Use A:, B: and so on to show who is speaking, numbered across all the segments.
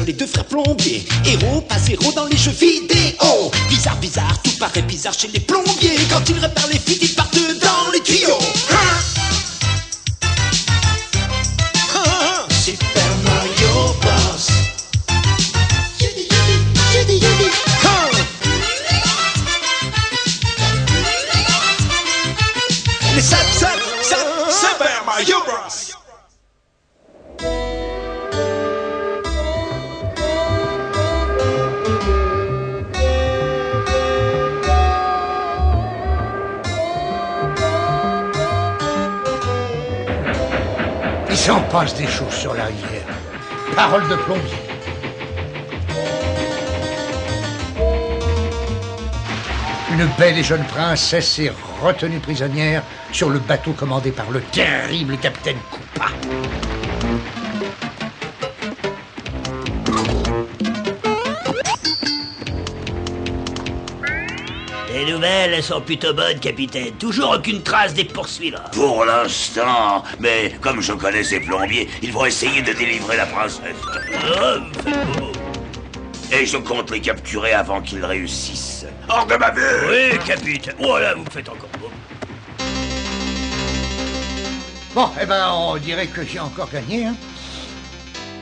A: Les deux frères plombiers, héros pas zéro dans les jeux vidéo. Bizarre, bizarre, tout paraît bizarre chez les plombiers. Quand ils réparent les fuites, ils partent dans les tuyaux. Super Mario Bros. Les Super Mario Bros.
B: Il s'en passe des choses sur la rivière. Parole de plombier. Une belle et jeune princesse est retenue prisonnière sur le bateau commandé par le terrible capitaine Koopa.
C: Les nouvelles, elles sont plutôt bonnes, capitaine. Toujours aucune trace des poursuivants.
D: Pour l'instant, mais comme je connais ces plombiers, ils vont essayer de délivrer la princesse. Et je compte les capturer avant qu'ils réussissent. Hors de ma vue!
C: Oui, capitaine. Voilà, vous me faites encore beau.
B: Bon, eh ben, on dirait que j'ai encore gagné, hein.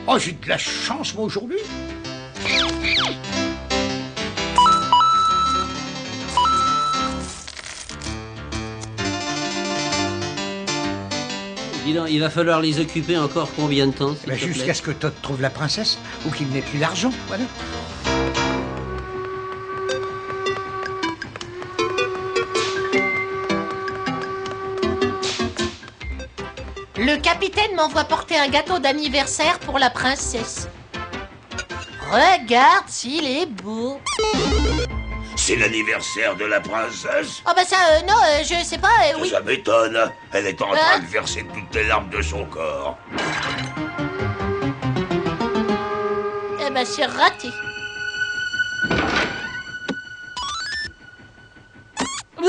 B: Oh, j'ai de la chance, moi, aujourd'hui.
E: Dis donc, il va falloir les occuper encore combien de temps,
B: Ben, jusqu'à ce que Todd trouve la princesse, ou qu'il n'ait plus l'argent, voilà.
F: Le capitaine m'envoie porter un gâteau d'anniversaire pour la princesse. Regarde s'il est beau.
D: C'est l'anniversaire de la princesse?
F: Oh bah ça, non, je sais pas, oui.
D: Ça m'étonne. Elle est en train de verser toutes les larmes de son corps.
F: Eh ben c'est raté.
G: Oh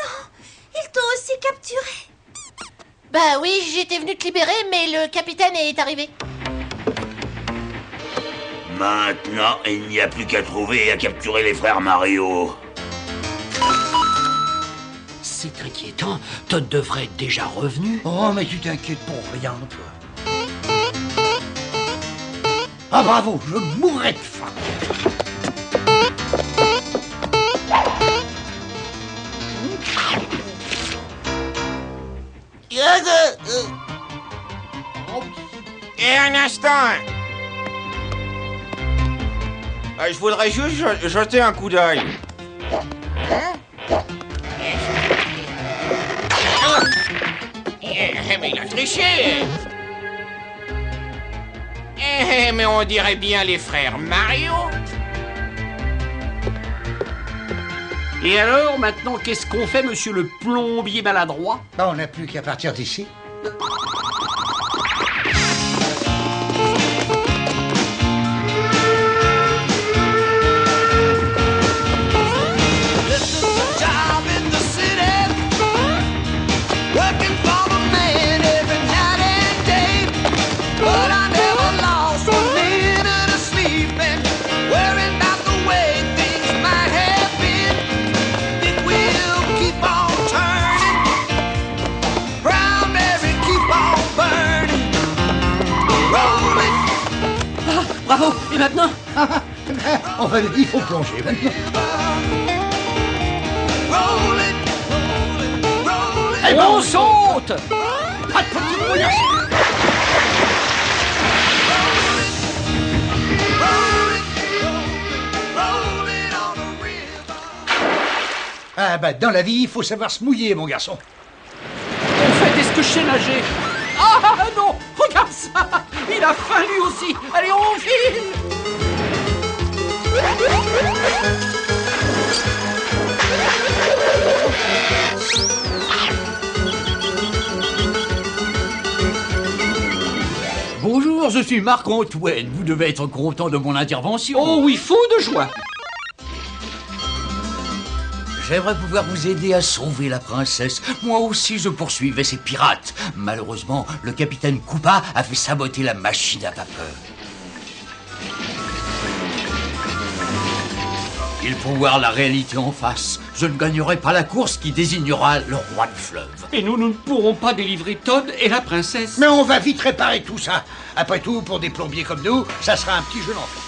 G: non! Ils t'ont aussi capturé!
F: Bah oui, j'étais venu te libérer, mais le capitaine est arrivé.
D: Maintenant, il n'y a plus qu'à trouver et à capturer les frères Mario.
C: C'est inquiétant. Todd devrait être déjà revenu.
B: Oh, mais tu t'inquiètes pour rien, toi. Ah, bravo, je mourrais de faim.
H: Et un instant. Je voudrais juste jeter un coup d'œil. Mais il a triché. Mais on dirait bien les frères Mario.
I: Et alors, maintenant, qu'est-ce qu'on fait, monsieur le plombier maladroit?
B: Bah, on n'a plus qu'à partir d'ici.
I: Bravo. Et maintenant?
B: Il faut plonger maintenant.
I: Et on saute. Pas de petite bouillasse.
B: Ah bah dans la vie, il faut savoir se mouiller, mon garçon.
I: En fait, est-ce que je sais nager? Ah non, regarde ça. Il a faim lui aussi. Allez, on file. Bonjour, je suis Marc-Antoine. Vous devez être content de mon intervention. Oh oui, fou de joie.
J: J'aimerais pouvoir vous aider à sauver la princesse. Moi aussi, je poursuivais ces pirates. Malheureusement, le capitaine Koopa a fait saboter la machine à vapeur. Il faut voir la réalité en face. Je ne gagnerai pas la course qui désignera le roi du fleuve.
I: Et nous ne pourrons pas délivrer Todd et la princesse.
B: Mais on va vite réparer tout ça. Après tout, pour des plombiers comme nous, ça sera un petit jeu d'enfant.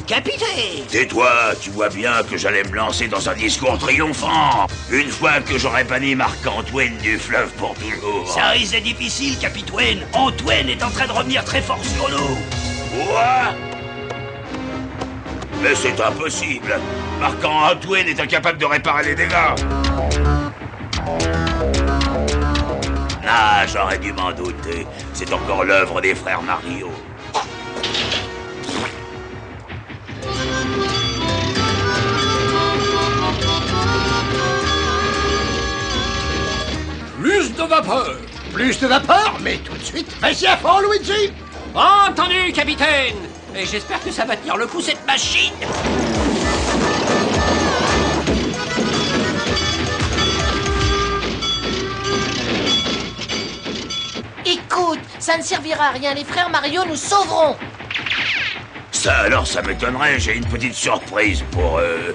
C: Capitaine!
D: Tais-toi, tu vois bien que j'allais me lancer dans un discours triomphant. Une fois que j'aurais banni Marc-Antoine du fleuve pour toujours.
C: Ça risque d'être difficile, Capitaine. Antoine est en train de revenir très fort sur nous.
D: Quoi? Mais c'est impossible. Marc-Antoine est incapable de réparer les dégâts. Ah, j'aurais dû m'en douter. C'est encore l'œuvre des frères Mario.
I: Plus de vapeur!
B: Plus de vapeur, mais tout de suite. Vas-y à fond, Luigi.
I: Entendu, capitaine! Et j'espère que ça va tenir le coup, cette machine!
F: Écoute, ça ne servira à rien, les frères Mario nous sauveront.
D: Ça alors, ça m'étonnerait, j'ai une petite surprise pour eux.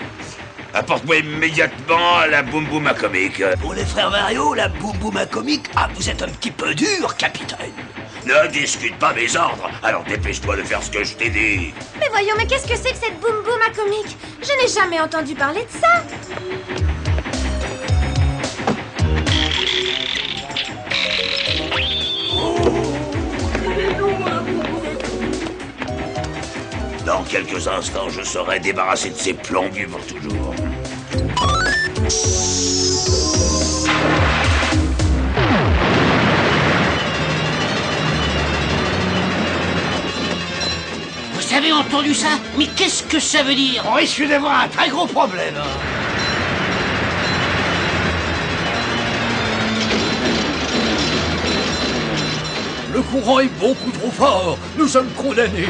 D: Apporte-moi immédiatement la Boum Boum Atomique.
C: Pour les frères Mario, la Boum Boum Atomique, ah, vous êtes un petit peu dur, capitaine.
D: Ne discute pas mes ordres, alors dépêche-toi de faire ce que je t'ai dit.
G: Mais voyons, mais qu'est-ce que c'est que cette boum boum atomique? Je n'ai jamais entendu parler de ça.
D: Dans quelques instants, je serai débarrassé de ces plombiers pour toujours.
C: Vous avez entendu ça? Mais qu'est-ce que ça veut dire?
B: On risque d'avoir un très gros problème.
J: Le courant est beaucoup trop fort. Nous sommes condamnés.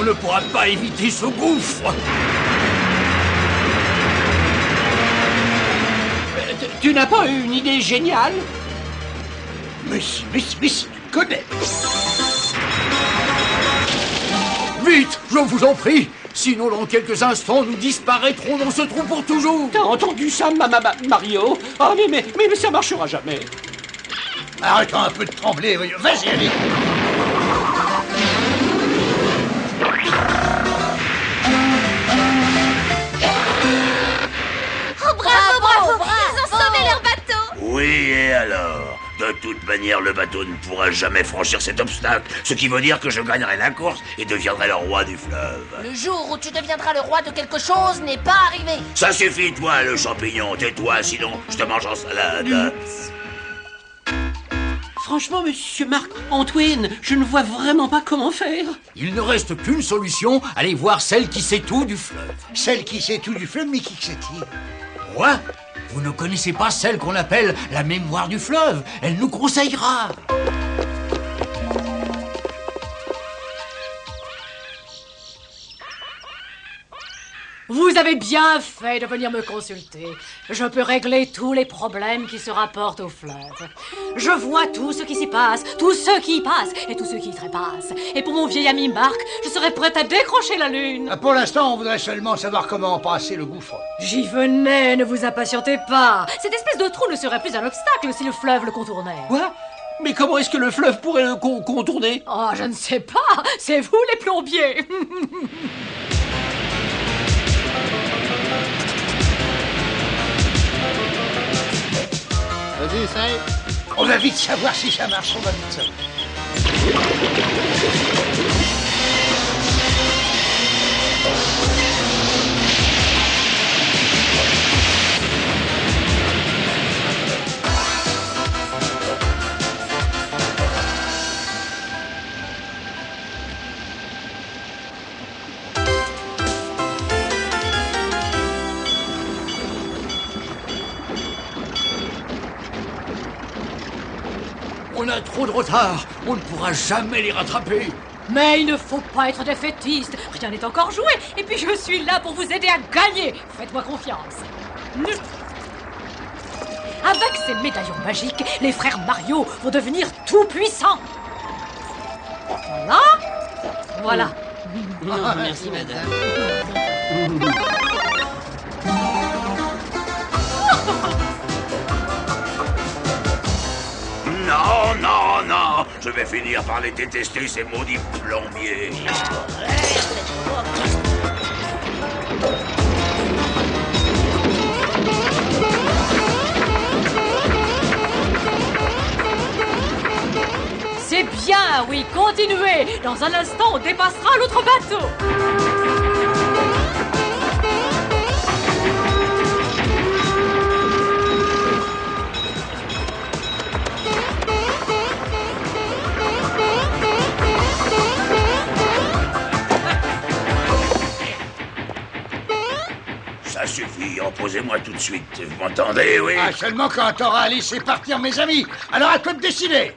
J: On ne pourra pas éviter ce gouffre.
I: Tu n'as pas eu une idée géniale?
B: Mais si, tu connais.
J: Vite, je vous en prie. Sinon, dans quelques instants, nous disparaîtrons dans ce trou pour toujours.
I: T'as entendu ça, Mario? Ah, mais ça marchera jamais.
B: Arrêtons un peu de trembler, voyons. Vas-y, allez.
G: Oh, bravo! Ils ont sauvé leur bateau!
D: Oui, et alors? De toute manière, le bateau ne pourra jamais franchir cet obstacle, ce qui veut dire que je gagnerai la course et deviendrai le roi du fleuve.
F: Le jour où tu deviendras le roi de quelque chose n'est pas arrivé.
D: Ça suffit, toi, le champignon, tais-toi, sinon je te mange en salade.
I: Franchement, monsieur Marc-Antoine, je ne vois vraiment pas comment faire.
J: Il ne reste qu'une solution, allez voir celle qui sait tout du fleuve.
B: Celle qui sait tout du fleuve, mais qui sait-il?
J: Quoi? Vous ne connaissez pas celle qu'on appelle la mémoire du fleuve? Elle nous conseillera.
K: Vous avez bien fait de venir me consulter. Je peux régler tous les problèmes qui se rapportent au fleuve. Je vois tout ce qui s'y passe, tous ceux qui y passent et tous ceux qui y trépassent. Et pour mon vieil ami Marc, je serais prête à décrocher la lune.
B: Pour l'instant, on voudrait seulement savoir comment passer le gouffre.
K: J'y venais, ne vous impatientez pas. Cette espèce de trou ne serait plus un obstacle si le fleuve le contournait.
I: Quoi? Mais comment est-ce que le fleuve pourrait le contourner?
K: Oh, je ne sais pas. C'est vous les plombiers.
H: Vas-y, essaye.
B: On va vite savoir si ça marche, on va vite savoir.
J: On a trop de retard. On ne pourra jamais les rattraper.
K: Mais il ne faut pas être défaitiste. Rien n'est encore joué. Et puis je suis là pour vous aider à gagner. Faites-moi confiance. Avec ces médaillons magiques, les frères Mario vont devenir tout puissants. Voilà. Voilà.
E: Non, merci, madame.
D: Non, non, non. Je vais finir par les détester, ces maudits plombiers.
K: C'est bien, oui, continuez. Dans un instant, on dépassera l'autre bateau.
D: Ça suffit, reposez-moi tout de suite. Vous m'entendez, oui?
B: Ah, seulement quand t'auras laissé partir mes amis. Alors à toi de décider.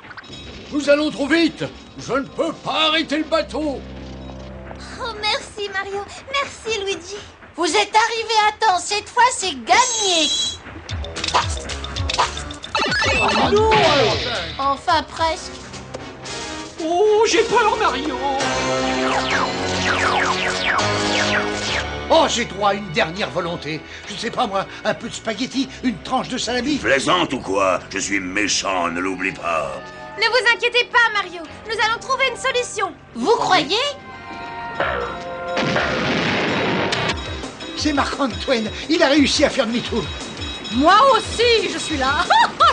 J: Nous allons trop vite. Je ne peux pas arrêter le bateau.
G: Oh, merci Mario. Merci Luigi.
F: Vous êtes arrivé à temps, cette fois c'est gagné.
I: Oh non.
F: Enfin presque.
I: Oh, j'ai peur, Mario.
B: Oh, j'ai droit à une dernière volonté. Je ne sais pas moi, un peu de spaghetti, une tranche de salami.
D: Plaisante ou quoi? Je suis méchant, ne l'oublie pas.
G: Ne vous inquiétez pas Mario. Nous allons trouver une solution.
F: Vous croyez?
B: C'est Marc-Antoine. Il a réussi à faire demi-tour.
K: Moi aussi, je suis là.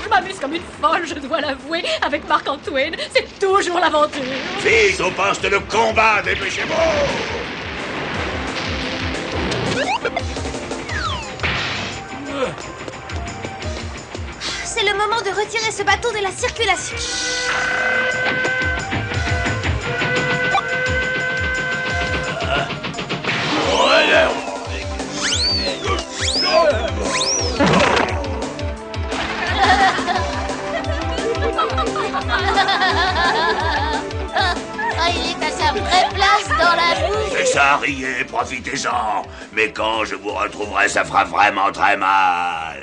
K: Je m'amuse comme une folle, je dois l'avouer, avec Marc-Antoine. C'est toujours l'aventure.
D: Vite au poste de combat, dépêchez-vous!
G: C'est le moment de retirer ce bateau de la circulation.
F: Ah, il est à sa vraie place dans la boue.
D: C'est ça, riez, profitez-en. Mais quand je vous retrouverai, ça fera vraiment très mal.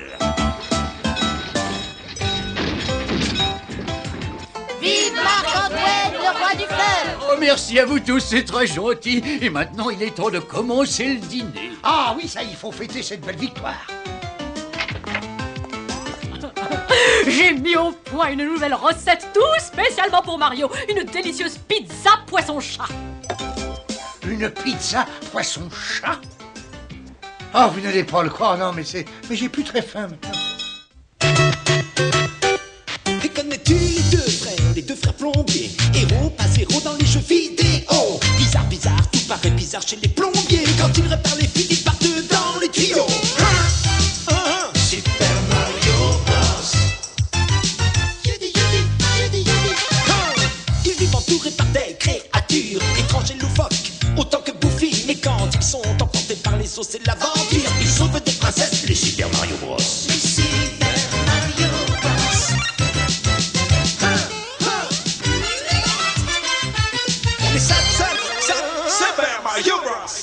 F: Vive Marc-Antoine, le roi du fleuve.
J: Oh, merci à vous tous, c'est très gentil. Et maintenant, il est temps de commencer le dîner.
B: Ah oui, ça, il faut fêter cette belle victoire.
K: J'ai mis au point une nouvelle recette tout spécialement pour Mario. Une délicieuse pizza poisson-chat.
B: Une pizza poisson-chat? Oh, vous n'allez pas le croire, non, mais j'ai plus très faim maintenant.
A: Et connais-tu les deux frères plombiers? Héros, pas zéro dans les jeux vidéo. Bizarre, bizarre, tout paraît bizarre chez les plombiers. Quand ils réparent les fuites, ils partent dans les tuyaux. Super Mario Bros. Ils vivent entourés par des créatures étranges et loufoques, autant que Goofy. Mais quand ils sont emportés par les eaux, c'est l'aventure. Ils sauvent des princesses, les Super Mario Bros. Les Super Mario Bros. Mais ça, Super Mario Bros.